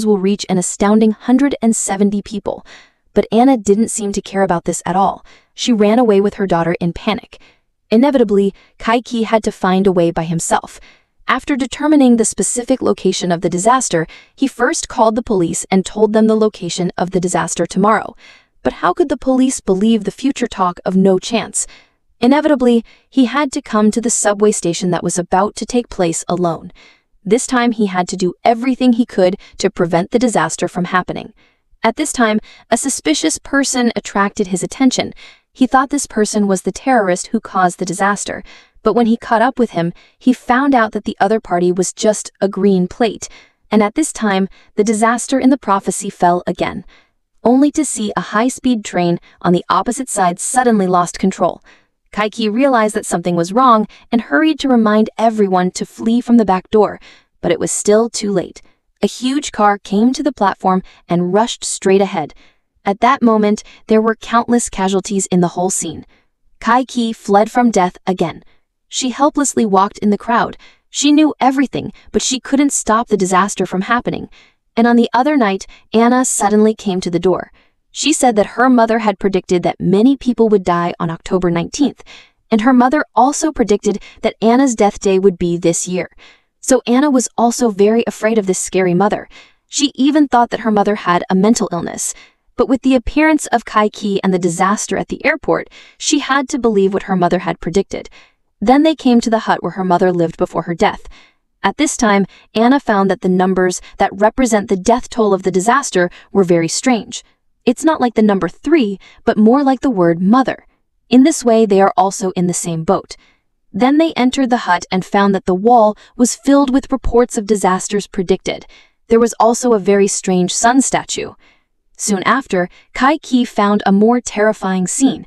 will reach an astounding 170 people. But Anna didn't seem to care about this at all. She ran away with her daughter in panic. Inevitably, Kaiki had to find a way by himself. After determining the specific location of the disaster, he first called the police and told them the location of the disaster tomorrow. But how could the police believe the future talk of no chance? Inevitably, he had to come to the subway station that was about to take place alone. This time he had to do everything he could to prevent the disaster from happening. At this time, a suspicious person attracted his attention. He thought this person was the terrorist who caused the disaster, but when he caught up with him, he found out that the other party was just a green plate. And at this time, the disaster in the prophecy fell again, only to see a high-speed train on the opposite side suddenly lost control. Kaiki realized that something was wrong and hurried to remind everyone to flee from the back door, but it was still too late. A huge car came to the platform and rushed straight ahead. At that moment, there were countless casualties in the whole scene. Kaiki fled from death again. She helplessly walked in the crowd. She knew everything, but she couldn't stop the disaster from happening. And on the other night, Anna suddenly came to the door. She said that her mother had predicted that many people would die on October 19th, and her mother also predicted that Anna's death day would be this year. So Anna was also very afraid of this scary mother. She even thought that her mother had a mental illness. But with the appearance of Kaiki and the disaster at the airport, she had to believe what her mother had predicted. Then they came to the hut where her mother lived before her death. At this time, Anna found that the numbers that represent the death toll of the disaster were very strange. It's not like the number 3, but more like the word mother. In this way, they are also in the same boat. Then they entered the hut and found that the wall was filled with reports of disasters predicted. There was also a very strange sun statue. Soon after, Kaiki found a more terrifying scene.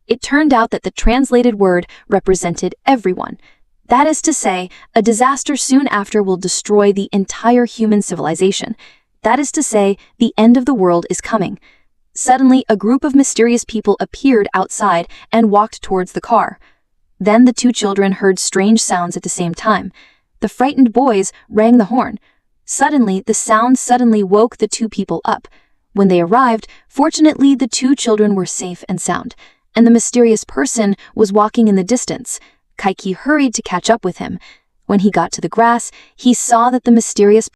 It turned out that the translated word represented everyone. That is to say, a disaster soon after will destroy the entire human civilization. That is to say, the end of the world is coming. Suddenly, a group of mysterious people appeared outside and walked towards the car. Then the 2 children heard strange sounds at the same time. The frightened boys rang the horn. Suddenly, the sound suddenly woke the 2 people up. When they arrived, fortunately the 2 children were safe and sound, and the mysterious person was walking in the distance. Kaiki hurried to catch up with him. When he got to the grass, he saw that the mysterious